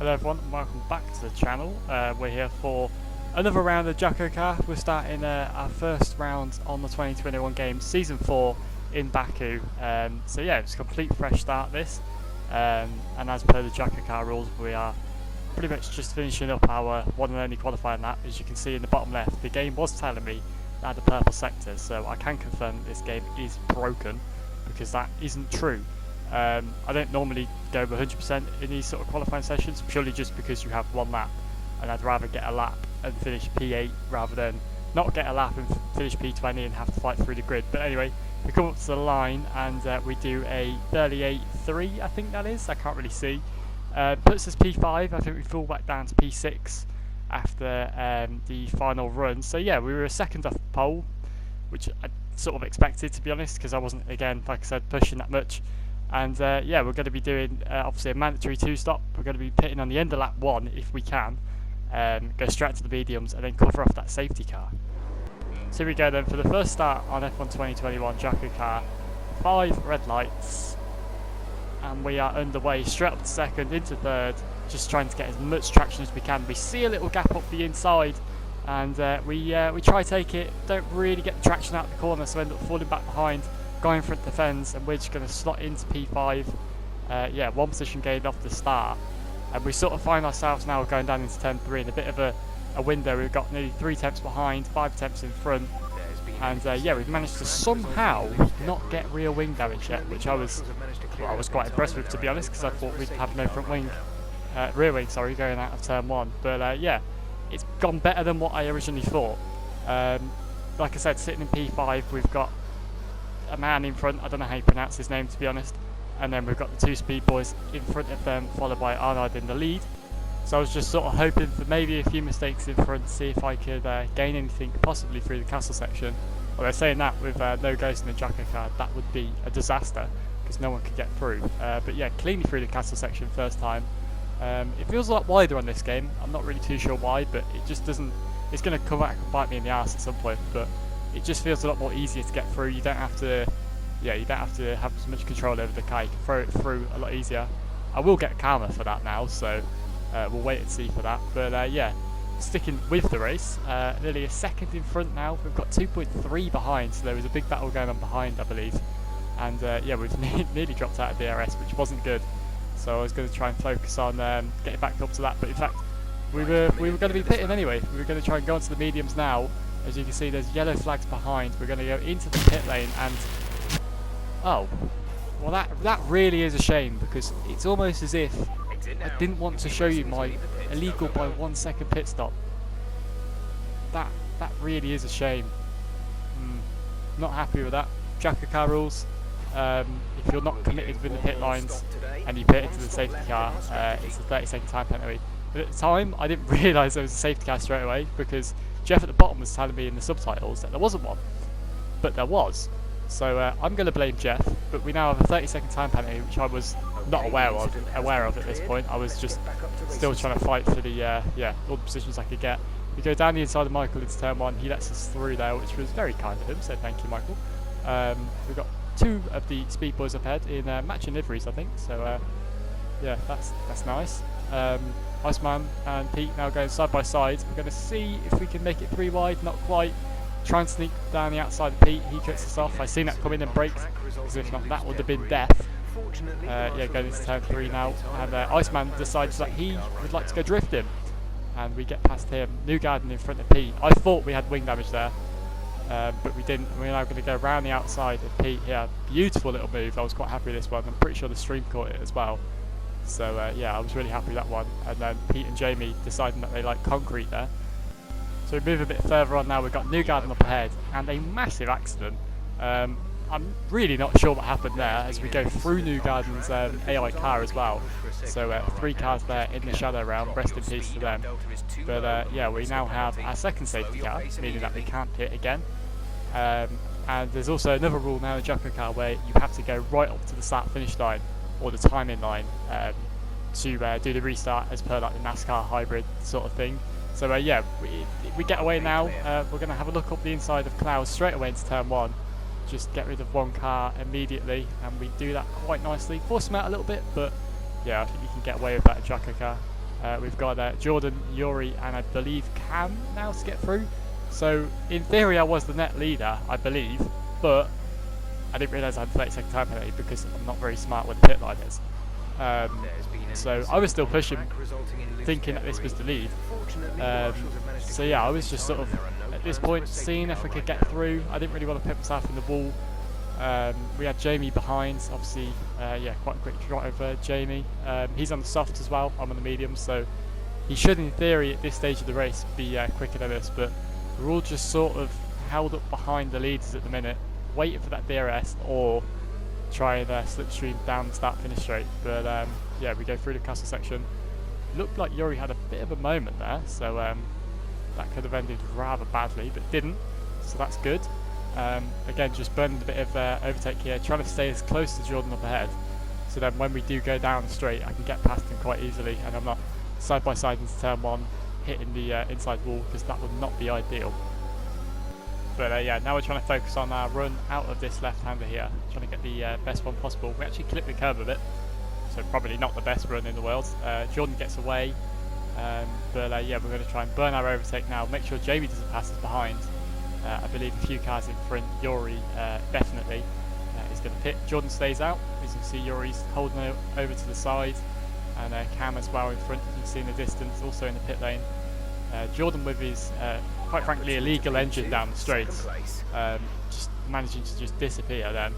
Hello everyone and welcome back to the channel. We're here for another round of Jackocar. We're starting our first round on the 2021 game, Season 4 in Baku. So yeah, it's a complete fresh start this. And as per the Jackocar rules, we are pretty much just finishing up our one and only qualifying lap. As you can see in the bottom left, the game was telling me that I had a purple sector, so I can confirm that this game is broken because that isn't true. I don't normally go 100% in these sort of qualifying sessions, purely just because you have one lap, and I'd rather get a lap and finish P8 rather than not get a lap and finish P20 and have to fight through the grid. But anyway, we come up to the line and we do a 38.3, I think that is, I can't really see. Puts us P5, I think we fall back down to P6 after the final run. So yeah, we were a second off the pole, which I sort of expected, to be honest, because I wasn't, again, like I said, pushing that much. And yeah, we're going to be doing obviously a mandatory 2-stop. We're going to be pitting on the end of lap 1 if we can. Go straight to the mediums and then cover off that safety car. So here we go then for the first start on F1 2021 Jackocar. 5 red lights. And we are underway straight up to second, into third. Just trying to get as much traction as we can. We see a little gap up the inside. And we try to take it. Don't really get the traction out of the corner, so end up falling back behind. Guy in front defends, and we're just going to slot into P5. Yeah, one position gained off the start, and we sort of find ourselves now going down into turn 3 in a bit of a window. We've got nearly 3 attempts behind, 5 attempts in front, and yeah, we've managed to somehow not get rear wing damage yet, which I was quite impressed with, to be honest, because I thought we'd have no rear wing, sorry, going out of turn 1. But yeah, it's gone better than what I originally thought. Like I said, sitting in P5, we've got a man in front, I don't know how you pronounce his name, to be honest, and then we've got the 2 speed boys in front of them, followed by Arnaud in the lead. So I was just sort of hoping for maybe a few mistakes in front, see if I could gain anything possibly through the castle section. Although saying that, with no ghost in the Jackocar, that would be a disaster because no one could get through. But yeah, cleanly through the castle section first time. It feels a lot wider on this game. I'm not really too sure why, but it just doesn't. It's going to come back and bite me in the arse at some point, but it just feels a lot more easier to get through. You don't have to, yeah, you don't have to have as much control over the car. You can throw it through a lot easier. I will get karma for that now, so we'll wait and see for that. But yeah, sticking with the race, nearly a second in front now. We've got 2.3 behind, so there was a big battle going on behind, I believe. And yeah, we've nearly dropped out of DRS, which wasn't good. So I was going to try and focus on getting back up to that. But in fact, we were going to be pitting anyway. We were going to try and go onto the mediums now. As you can see, there's yellow flags behind. We're going to go into the pit lane and... oh, well that really is a shame, because it's almost as if I didn't want to show you my illegal by 1 second pit stop. That really is a shame. Not happy with that. Jackocar rules. If you're not committed within the pit lines and you pit into the safety car, it's a 30-second time penalty. But at the time, I didn't realise there was a safety car straight away, because Jeff at the bottom was telling me in the subtitles that there wasn't one, but there was. So I'm going to blame Jeff, but we now have a 30-second time penalty, which I was not aware of at this point. I was just still trying to fight for the yeah, all the positions I could get. We go down the inside of Michael into turn 1. He lets us through there, which was very kind of him, so thank you, Michael. We've got 2 of the speed boys up ahead in matching liveries, I think, so yeah, that's nice. Iceman and Pete now going side by side. We're going to see if we can make it 3 wide, not quite. Try and sneak down the outside of Pete, he cuts us off. I seen that come in and braked, because if not, that would have been death. Yeah, going into turn 3 now, and Iceman decides that he would like to go drift him, and we get past him. Newgarden in front of Pete. I thought we had wing damage there, but we didn't. We're now going to go around the outside of Pete here. Beautiful little move. I was quite happy with this one. I'm pretty sure the stream caught it as well. So yeah, I was really happy with that one. And then Pete and Jamie deciding that they like concrete there. So we move a bit further on now. We've got Newgarden up ahead and a massive accident. I'm really not sure what happened there as we go through Newgarden's AI car as well. So 3 cars there in the shadow round. Rest in peace to them. But yeah, we now have our second safety car, meaning that we can't pit again. And there's also another rule now in Jackocar where you have to go right up to the start-finish line, or the timing line, to do the restart as per like the NASCAR hybrid sort of thing. So yeah, we get away now. We're going to have a look up the inside of Clouds straight away into turn 1. Just get rid of 1 car immediately, and we do that quite nicely. Force them out a little bit, but yeah, I think you can get away with that in Jackocar. We've got Jordan, Yuri, and I believe Cam now to get through. So in theory, I was the net leader, I believe, but I didn't realise I had 30-second time penalty because I'm not very smart with the pit line is. So I was still pushing, thinking that this was the lead. So yeah, I was just sort of at this point seeing if I could get through. I didn't really want to put myself in the wall. We had Jamie behind, obviously. Yeah, quite a quick drive over Jamie. He's on the soft as well. I'm on the medium, so he should, in theory, at this stage of the race, be quicker than us. But we're all just sort of held up behind the leaders at the minute, waiting for that DRS or try and slipstream down the start finish straight. But yeah, we go through the castle section. Looked like Yuri had a bit of a moment there, so that could have ended rather badly, but didn't, so that's good. Again, just burning a bit of overtake here, trying to stay as close to Jordan up ahead, so then when we do go down straight, I can get past him quite easily, and I'm not side by side into turn one, hitting the inside wall, because that would not be ideal. But yeah, now we're trying to focus on our run out of this left-hander here, trying to get the best one possible. We actually clipped the curb a bit, so probably not the best run in the world. Jordan gets away, but yeah, we're going to try and burn our overtake now, make sure Jamie doesn't pass us behind. I believe a few cars in front. Yuri definitely is going to pit. Jordan stays out. As you can see, Yuri's holding over to the side, and Cam as well in front, as you can see in the distance, also in the pit lane. Jordan with his, quite frankly, illegal engine down the straights, just managing to just disappear then.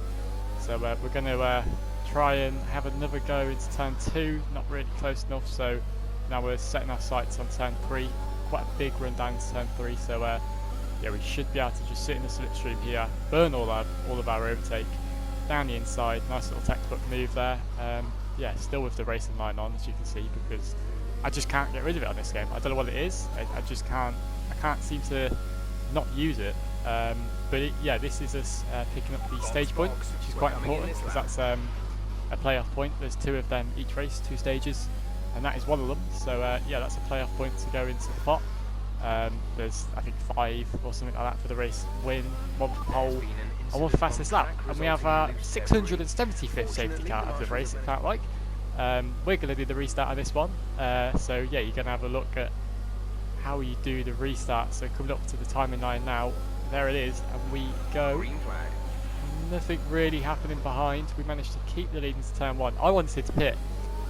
So we're going to try and have another go into turn 2, not really close enough, so now we're setting our sights on turn 3. Quite a big run down to turn 3, so yeah, we should be able to just sit in the slipstream here, burn all of our overtake down the inside. Nice little textbook move there. Yeah, still with the racing line on, as you can see, because I just can't get rid of it on this game. I don't know what it is. I just can't. I can't seem to not use it. But yeah, this is us picking up the stage point, which is quite important because that's a playoff point. There's 2 of them each race, 2 stages, and that is one of them. So yeah, that's a playoff point to go into the pot. There's I think 5 or something like that for the race win, 1 for pole, and 1 for fastest lap. And we have our 675th safety car of the race, it felt like. We're going to do the restart on this one. So yeah, you're going to have a look at how you do the restart. So coming up to the timing line now, there it is, and we go. Nothing really happening behind. We managed to keep the lead into turn 1. I wanted to pit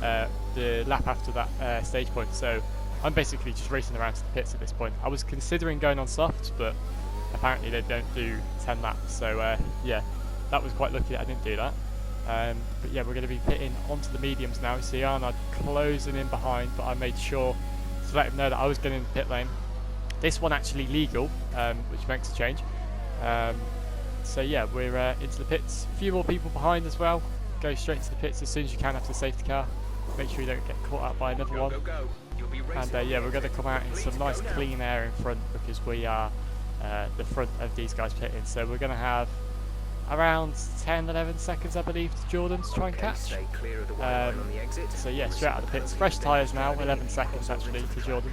the lap after that stage point, so I'm basically just racing around to the pits at this point. I was considering going on softs, but apparently they don't do 10 laps, so yeah, that was quite lucky that I didn't do that. But yeah, we're going to be pitting onto the mediums now. You see Arnold closing in behind, but I made sure to let him know that I was getting in the pit lane. This one actually legal, which makes a change. So yeah, we're into the pits. A few more people behind as well. Go straight to the pits as soon as you can after the safety car. Make sure you don't get caught out by another one. And yeah, we're going to come out in some nice clean air in front because we are the front of these guys pitting. So we're going to have around 10-11 seconds, I believe, to Jordan to try and catch. So yeah, straight out of the pits. Fresh tyres now, 11 seconds actually to Jordan.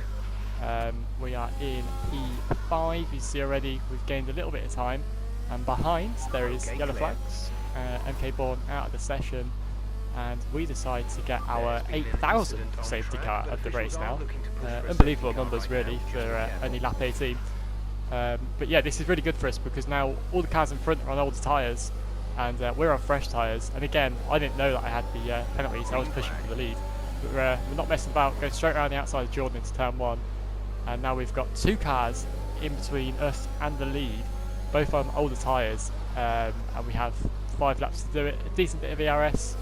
We are in P5. You see already we've gained a little bit of time. And behind there is yellow flags. MK Born out of the session. And we decide to get our 8,000th safety car of the race now. Unbelievable numbers really for only lap 18. But yeah, this is really good for us because now all the cars in front are on older tyres and we're on fresh tyres. And again, I didn't know that I had the penalty, so I was pushing for the lead. But we're not messing about, going straight around the outside of Jordan into turn 1. And now we've got 2 cars in between us and the lead, both on older tyres. And we have 5 laps to do it, a decent bit of ERS.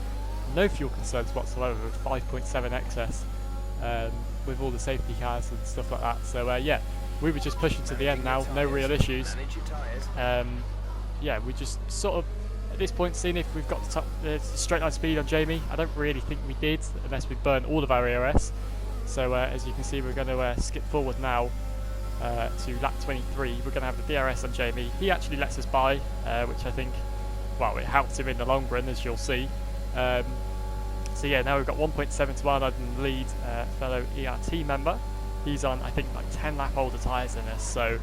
No fuel concerns whatsoever with 5.7 excess with all the safety cars and stuff like that. So yeah, we were just pushing to the end now, no real issues. Yeah, we just sort of at this point seeing if we've got the straight line speed on Jamie. I don't really think we did unless we burned all of our ERS. So as you can see, we're going to skip forward now to lap 23. We're going to have the DRS on Jamie. He actually lets us by, which I think, well, it helps him in the long run, as you'll see. So yeah, now we've got 1.7 to Arnold in the lead, fellow ERT member. He's on, I think, like 10 lap older tyres than us, so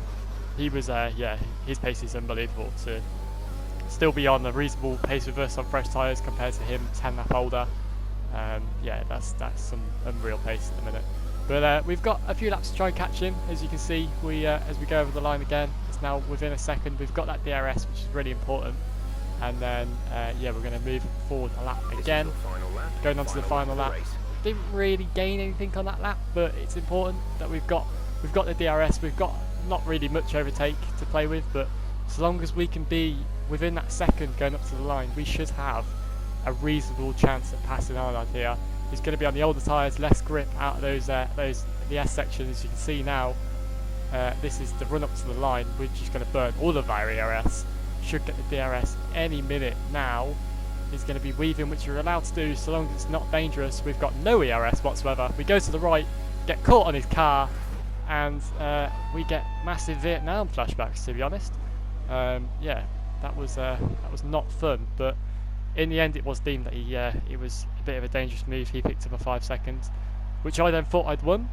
he was, yeah, his pace is unbelievable to still be on a reasonable pace with us on fresh tyres compared to him 10 lap older. Yeah, that's some unreal pace at the minute. But we've got a few laps to try and catch him. As you can see, as we go over the line again, it's now within a second. We've got that DRS, which is really important. And then, yeah, we're going to move forward a lap again, going on to the final lap. Didn't really gain anything on that lap, but it's important that we've got the DRS. We've got not really much overtake to play with, but so long as we can be within that second going up to the line, we should have a reasonable chance at passing Arnold here. He's going to be on the older tyres, less grip out of the S section. As you can see now, this is the run up to the line. We're just going to burn all of our ERS. Should get the DRS any minute now. He's going to be weaving, which you're allowed to do so long as it's not dangerous. We've got no ERS whatsoever. We go to the right, get caught on his car, and we get massive Vietnam flashbacks, to be honest. Yeah, that was not fun, but in the end it was deemed that it was a bit of a dangerous move. He picked up a 5 seconds, which I then thought I'd won,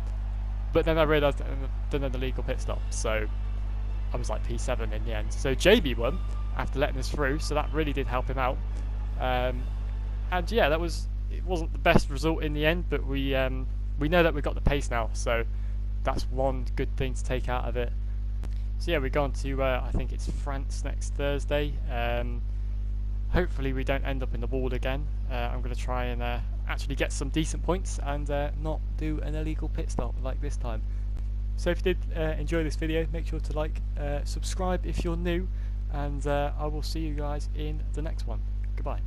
but then I realised that I'd done an illegal pit stop, so I was like P7 in the end. So JB won after letting us through, so that really did help him out. And yeah, it wasn't the best result in the end, but we know that we've got the pace now, so that's one good thing to take out of it. So yeah, we're going to I think it's France next Thursday. Hopefully we don't end up in the wall again. I'm going to try and actually get some decent points and not do an illegal pit stop like this time. So if you did enjoy this video, make sure to like, subscribe if you're new, and I will see you guys in the next one. Goodbye.